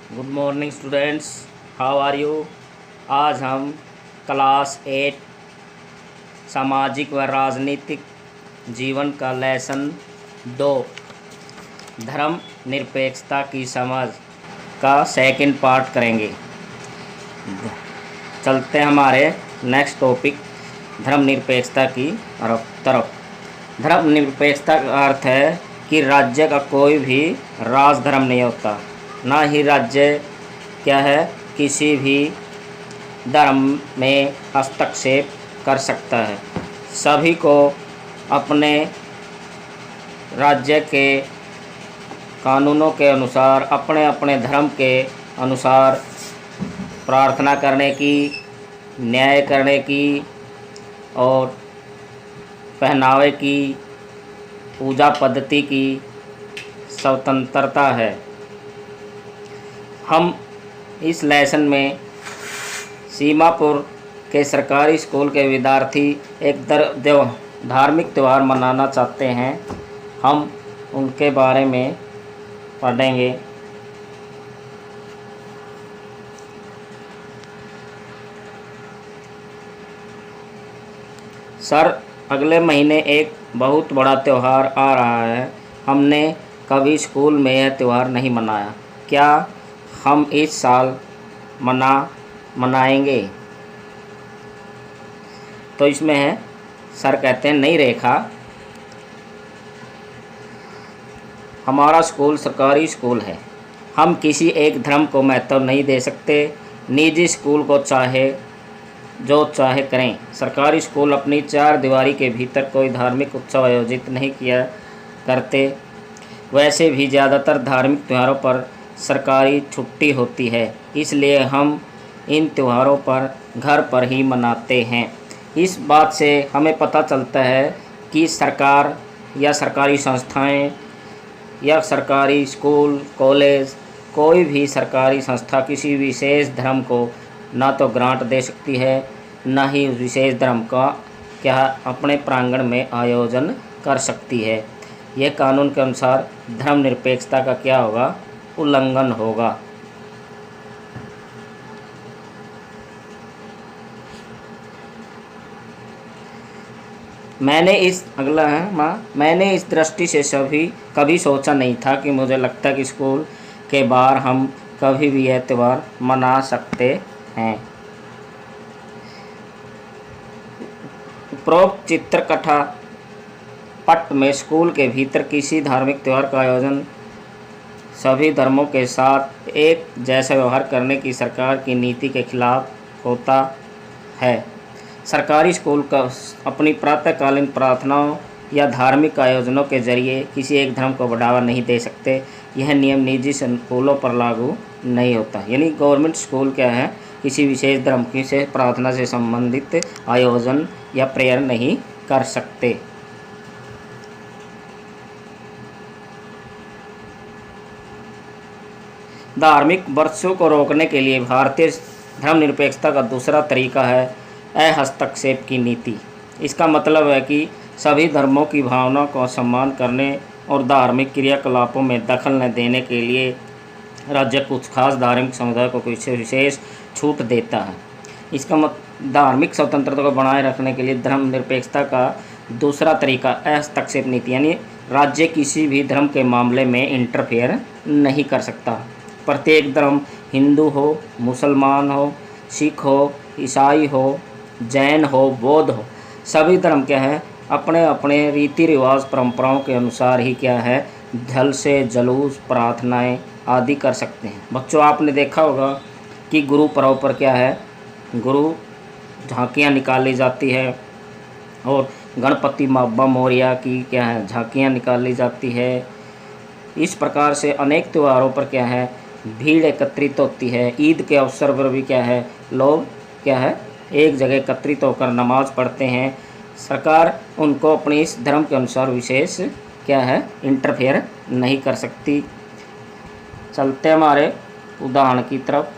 Good morning students, how are you. आज हम class 8 सामाजिक व राजनीतिक जीवन का लेसन 2 धर्म निरपेक्षता की समझ का सेकंड पार्ट करेंगे। चलते हैं हमारे नेक्स्ट टॉपिक धर्म निरपेक्षता की तरफ। धर्म निरपेक्षता का अर्थ है कि राज्य का कोई भी राज धर्म नहीं होता, ना ही राज्य क्या है किसी भी धर्म में हस्तक्षेप कर सकता है। सभी को अपने राज्य के कानूनों के अनुसार अपने अपने धर्म के अनुसार प्रार्थना करने की, न्याय करने की और पहनावे की, पूजा पद्धति की स्वतंत्रता है। हम इस लेसन में सीमापुर के सरकारी स्कूल के विद्यार्थी एक धार्मिक त्यौहार मनाना चाहते हैं। हम उनके बारे में पढ़ेंगे। सर, अगले महीने एक बहुत बड़ा त्यौहार आ रहा है। हमने कभी स्कूल में यह त्यौहार नहीं मनाया। क्या हम इस साल मनाएंगे? तो इसमें है, सर कहते हैं नहीं रेखा, हमारा स्कूल सरकारी स्कूल है। हम किसी एक धर्म को महत्व नहीं दे सकते। निजी स्कूल को जो चाहे करें। सरकारी स्कूल अपनी 4 दीवारी के भीतर कोई धार्मिक उत्सव आयोजित नहीं किया करते। वैसे भी ज़्यादातर धार्मिक त्योहारों पर सरकारी छुट्टी होती है, इसलिए हम इन त्योहारों पर घर पर ही मनाते हैं। इस बात से हमें पता चलता है कि सरकार या सरकारी संस्थाएं या सरकारी स्कूल कॉलेज, कोई भी सरकारी संस्था किसी विशेष धर्म को ना तो ग्रांट दे सकती है, ना ही उस विशेष धर्म का अपने प्रांगण में आयोजन कर सकती है। यह कानून के अनुसार धर्म निरपेक्षता का क्या होगा? उल्लंघन होगा। मैंने इस दृष्टि से कभी सोचा नहीं था कि मुझे लगता है कि स्कूल के बाहर हम कभी भी यह त्यौहार मना सकते हैं। उपरोक्त चित्रकथा पट में स्कूल के भीतर किसी धार्मिक त्यौहार का आयोजन सभी धर्मों के साथ एक जैसा व्यवहार करने की सरकार की नीति के खिलाफ होता है। सरकारी स्कूल का अपनी प्रातःकालीन प्रार्थनाओं या धार्मिक आयोजनों के जरिए किसी एक धर्म को बढ़ावा नहीं दे सकते। यह नियम निजी स्कूलों पर लागू नहीं होता। यानी गवर्नमेंट स्कूल क्या है, किसी विशेष धर्म की से प्रार्थना से संबंधित आयोजन या प्रेयर नहीं कर सकते। धार्मिक वर्षों को रोकने के लिए भारतीय धर्म निरपेक्षता का दूसरा तरीका है अहस्तक्षेप की नीति। इसका मतलब है कि सभी धर्मों की भावना का सम्मान करने और धार्मिक क्रियाकलापों में दखल न देने के लिए राज्य कुछ खास धार्मिक समुदाय को कुछ विशेष छूट देता है। इसका धार्मिक स्वतंत्रता को बनाए रखने के लिए धर्म निरपेक्षता का दूसरा तरीका अहस्तक्षेप नीति, यानी राज्य किसी भी धर्म के मामले में इंटरफेयर नहीं कर सकता। प्रत्येक धर्म, हिंदू हो, मुसलमान हो, सिख हो, ईसाई हो, जैन हो, बौद्ध हो, सभी धर्म क्या है अपने अपने रीति रिवाज परंपराओं के अनुसार ही क्या है जलसे, जुलूस, प्रार्थनाएं आदि कर सकते हैं। बच्चों, आपने देखा होगा कि गुरु पर्व पर क्या है, गुरु झांकियाँ निकाली जाती है और गणपति बाप्पा मोरया की क्या है झांकियाँ निकाली जाती है। इस प्रकार से अनेक त्योहारों पर क्या है भीड़ एकत्रित होती है। ईद के अवसर पर भी क्या है लोग क्या है एक जगह एकत्रित होकर नमाज पढ़ते हैं। सरकार उनको अपने इस धर्म के अनुसार विशेष क्या है इंटरफेयर नहीं कर सकती। चलते हमारे उदाहरण की तरफ।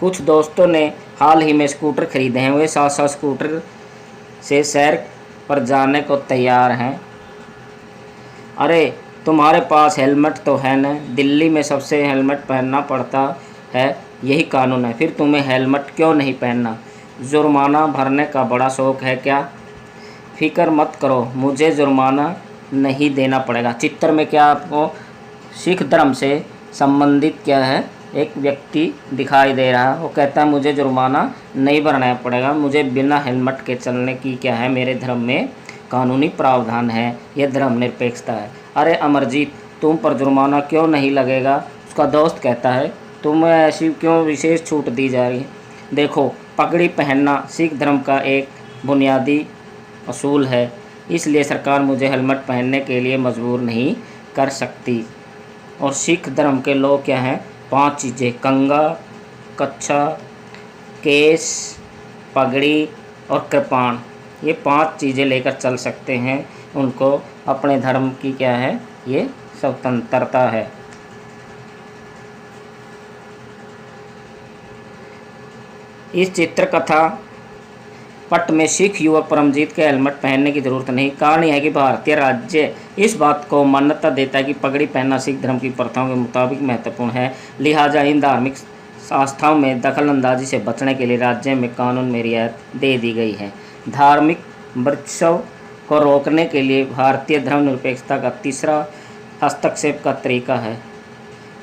कुछ दोस्तों ने हाल ही में स्कूटर खरीदे हैं। वे साथ स्कूटर से सैर पर जाने को तैयार हैं। अरे तुम्हारे पास हेलमेट तो है न, दिल्ली में सबसे हेलमेट पहनना पड़ता है, यही कानून है, फिर तुम्हें हेलमेट क्यों नहीं पहनना? जुर्माना भरने का बड़ा शौक़ है क्या? फिक्र मत करो, मुझे जुर्माना नहीं देना पड़ेगा। चित्र में क्या आपको सिख धर्म से संबंधित क्या है, एक व्यक्ति दिखाई दे रहा है। वो कहता है मुझे जुर्माना नहीं भरना पड़ेगा, मुझे बिना हेलमेट के चलने की क्या है, मेरे धर्म में कानूनी प्रावधान है, यह धर्मनिरपेक्षता है। अरे अमरजीत, तुम पर जुर्माना क्यों नहीं लगेगा? उसका दोस्त कहता है तुम्हें ऐसी क्यों विशेष छूट दी जा रही है? देखो, पगड़ी पहनना सिख धर्म का एक बुनियादी असूल है, इसलिए सरकार मुझे हेलमेट पहनने के लिए मजबूर नहीं कर सकती। और सिख धर्म के लोग क्या हैं? 5 चीज़ें, कंगा, कच्छा, केस, पगड़ी और कृपाण, ये 5 चीज़ें लेकर चल सकते हैं। उनको अपने धर्म की क्या है, ये स्वतंत्रता है। इस चित्रकथा पट में सिख युवक परमजीत के हेलमेट पहनने की जरूरत नहीं। कारण यह है कि भारतीय राज्य इस बात को मान्यता देता है कि पगड़ी पहनना सिख धर्म की प्रथाओं के मुताबिक महत्वपूर्ण है। लिहाजा इन धार्मिक आस्थाओं में दखलंदाजी से बचने के लिए राज्य में कानून में रियायत दे दी गई है। धार्मिक वृक्षों को रोकने के लिए भारतीय धर्मनिरपेक्षता का तीसरा हस्तक्षेप का तरीका है।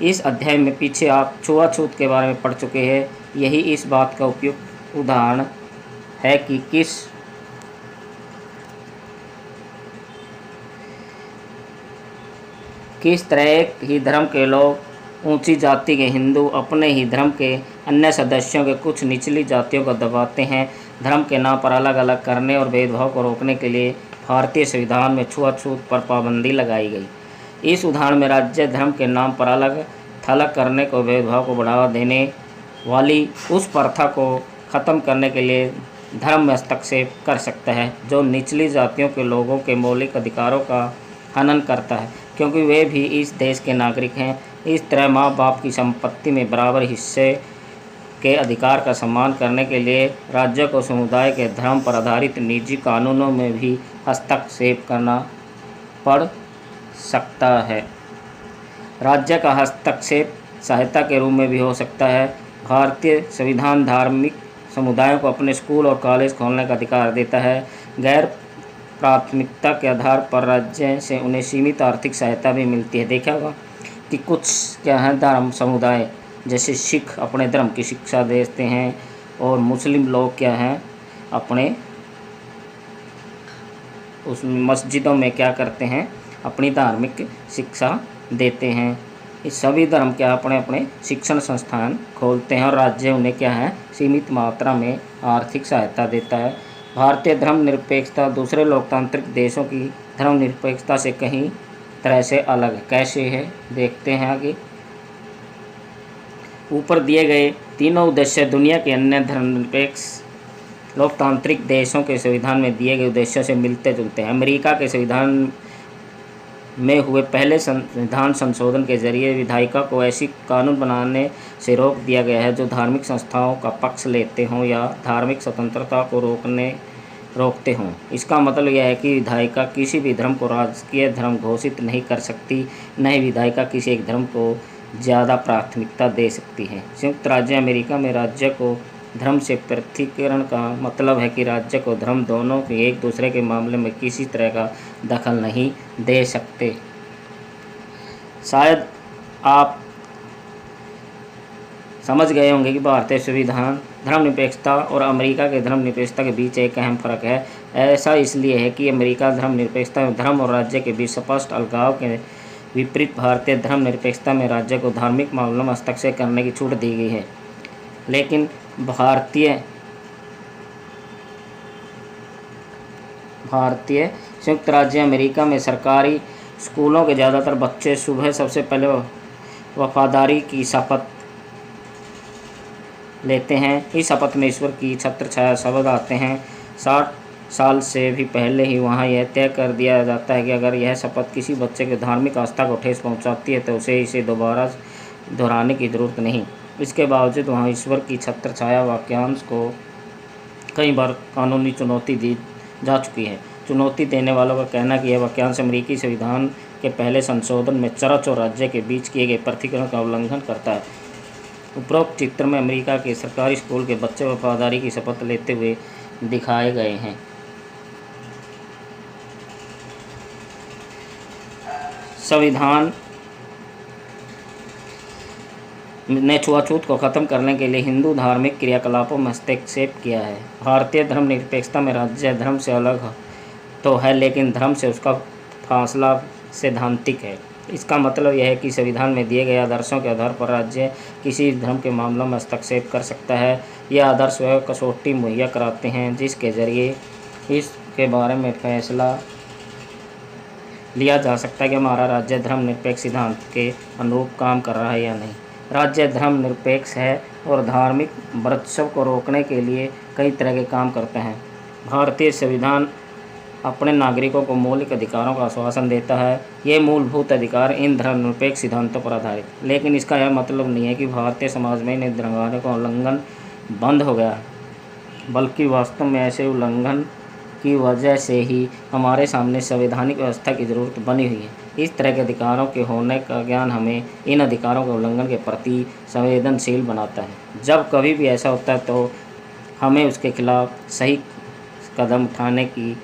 इस अध्याय में पीछे आप छुआछूत के बारे में पढ़ चुके हैं। यही इस बात का उपयुक्त उदाहरण है कि किस तरह एक ही धर्म के लोग, ऊंची जाति के हिंदू, अपने ही धर्म के अन्य सदस्यों के कुछ निचली जातियों को दबाते हैं। धर्म के नाम पर अलग अलग करने और भेदभाव को रोकने के लिए भारतीय संविधान में छुआछूत पर पाबंदी लगाई गई। इस उदाहरण में राज्य धर्म के नाम पर अलग थलग करने को, भेदभाव को बढ़ावा देने वाली उस प्रथा को ख़त्म करने के लिए धर्म में हस्तक्षेप कर सकता है, जो निचली जातियों के लोगों के मौलिक अधिकारों का हनन करता है, क्योंकि वे भी इस देश के नागरिक हैं। इस तरह माँ बाप की संपत्ति में बराबर हिस्से के अधिकार का सम्मान करने के लिए राज्य को समुदाय के धर्म पर आधारित निजी कानूनों में भी हस्तक्षेप करना पड़ सकता है। राज्य का हस्तक्षेप सहायता के रूप में भी हो सकता है। भारतीय संविधान धार्मिक समुदायों को अपने स्कूल और कॉलेज खोलने का अधिकार देता है। गैर प्राथमिकता के आधार पर राज्य से उन्हें सीमित आर्थिक सहायता भी मिलती है। देखा होगा कि कुछ क्या है, धर्म समुदाय जैसे सिख अपने धर्म की शिक्षा देते हैं और मुस्लिम लोग क्या हैं, अपने उस मस्जिदों में क्या करते हैं, अपनी धार्मिक शिक्षा देते हैं। इस सभी धर्म क्या अपने अपने शिक्षण संस्थान खोलते हैं और राज्य उन्हें क्या है, सीमित मात्रा में आर्थिक सहायता देता है। भारतीय धर्मनिरपेक्षता दूसरे लोकतांत्रिक देशों की धर्मनिरपेक्षता से कहीं तरह से अलग है। कैसे है, देखते हैं आगे। ऊपर दिए गए तीनों उद्देश्य दुनिया के अन्य धर्मनिरपेक्ष लोकतांत्रिक देशों के संविधान में दिए गए उद्देश्यों से मिलते जुलते हैं। अमेरिका के संविधान में हुए पहले संविधान संशोधन के जरिए विधायिका को ऐसी कानून बनाने से रोक दिया गया है जो धार्मिक संस्थाओं का पक्ष लेते हों या धार्मिक स्वतंत्रता को रोकते हों। इसका मतलब यह है कि विधायिका किसी भी धर्म को राजकीय धर्म घोषित नहीं कर सकती, न ही विधायिका किसी एक धर्म को ज़्यादा प्राथमिकता दे सकती है। संयुक्त राज्य अमेरिका में राज्य को धर्म से पृथकीकरण का मतलब है कि राज्य को धर्म दोनों के एक दूसरे के मामले में किसी तरह का दखल नहीं दे सकते। शायद आप समझ गए होंगे कि भारतीय संविधान धर्मनिरपेक्षता और अमेरिका के धर्मनिरपेक्षता के बीच एक अहम फ़र्क है। ऐसा इसलिए है कि अमेरिका धर्मनिरपेक्षता में धर्म और राज्य के बीच स्पष्ट अलगाव के विपरीत भारतीय धर्मनिरपेक्षता में राज्य को धार्मिक मामलों में हस्तक्षेप करने की छूट दी गई है। लेकिन भारतीय संयुक्त राज्य अमेरिका में सरकारी स्कूलों के ज़्यादातर बच्चे सुबह सबसे पहले वफादारी की शपथ लेते हैं। इस शपथ में ईश्वर की छत्र छाया शब्द आते हैं। 60 साल से भी पहले ही वहाँ यह तय कर दिया जाता है कि अगर यह शपथ किसी बच्चे की धार्मिक आस्था को ठेस पहुँचाती है तो उसे इसे दोबारा दोहराने की ज़रूरत नहीं। इसके बावजूद वहाँ ईश्वर की छत्र छाया वाक्यांश को कई बार कानूनी चुनौती दी जा चुकी है। चुनौती देने वालों का कहना है कि यह वाक्यांश अमेरिकी संविधान के पहले संशोधन में चर्च और राज्य के बीच किए गए पृथक्करण का उल्लंघन करता है। उपरोक्त चित्र में अमेरिका के सरकारी स्कूल के बच्चे वफादारी की शपथ लेते हुए दिखाए गए हैं। संविधान ने छुआछूत को खत्म करने के लिए हिंदू धार्मिक क्रियाकलापों में हस्तक्षेप किया है। भारतीय धर्मनिरपेक्षता में राज्य धर्म से अलग तो है, लेकिन धर्म से उसका फासला सैद्धांतिक है। इसका मतलब यह है कि संविधान में दिए गए आदर्शों के आधार पर राज्य किसी धर्म के मामलों में हस्तक्षेप कर सकता है। यह आदर्श वह कसौटी मुहैया कराते हैं जिसके जरिए इसके बारे में फैसला लिया जा सकता है कि हमारा राज्य धर्मनिरपेक्ष सिद्धांत के अनुरूप काम कर रहा है या नहीं। राज्य धर्मनिरपेक्ष है और धार्मिक व्रतोत्सव को रोकने के लिए कई तरह के काम करते हैं। भारतीय संविधान अपने नागरिकों को मौलिक अधिकारों का आश्वासन देता है। ये मूलभूत अधिकार इन धर्मनिरपेक्ष सिद्धांतों पर आधारित, लेकिन इसका यह मतलब नहीं है कि भारतीय समाज में इन अधिकारों का उल्लंघन बंद हो गया, बल्कि वास्तव में ऐसे उल्लंघन की वजह से ही हमारे सामने संवैधानिक व्यवस्था की ज़रूरत बनी हुई है। इस तरह के अधिकारों के होने का ज्ञान हमें इन अधिकारों के उल्लंघन के प्रति संवेदनशील बनाता है। जब कभी भी ऐसा होता है तो हमें उसके खिलाफ सही कदम उठाने की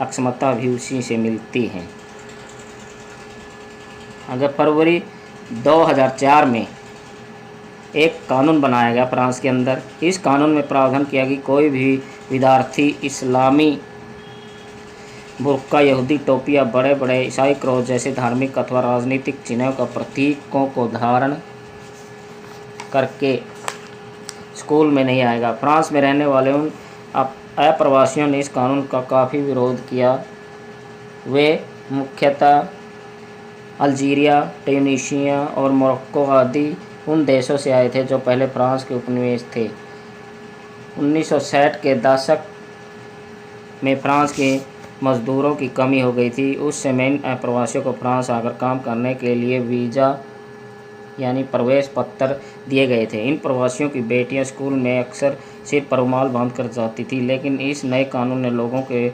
अक्षमता भी उसी से मिलती है। अगर फरवरी 2004 में एक कानून बनाया गया फ्रांस के अंदर। इस कानून में प्रावधान किया कि कोई भी विद्यार्थी इस्लामी बुर्का, यहूदी टोपी या बड़े बड़े ईसाई क्रॉस जैसे धार्मिक अथवा राजनीतिक चिन्हों का प्रतीकों को धारण करके स्कूल में नहीं आएगा। फ्रांस में रहने वाले उन अप्रवासियों ने इस कानून का काफ़ी विरोध किया। वे मुख्यतः अल्जीरिया, ट्यूनीशिया और मोरक्को आदि उन देशों से आए थे जो पहले फ्रांस के उपनिवेश थे। 1960 के दशक में फ्रांस के मज़दूरों की कमी हो गई थी। उस समय इन अप्रवासियों को फ्रांस आकर काम करने के लिए वीज़ा यानी प्रवेश पत्र दिए गए थे। इन प्रवासियों की बेटियां स्कूल में अक्सर सिर पर रुमाल बांध कर जाती थी, लेकिन इस नए कानून ने लोगों के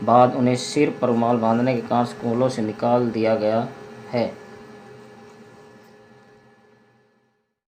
बाद उन्हें सिर पर रुमाल बांधने के कारण स्कूलों से निकाल दिया गया है।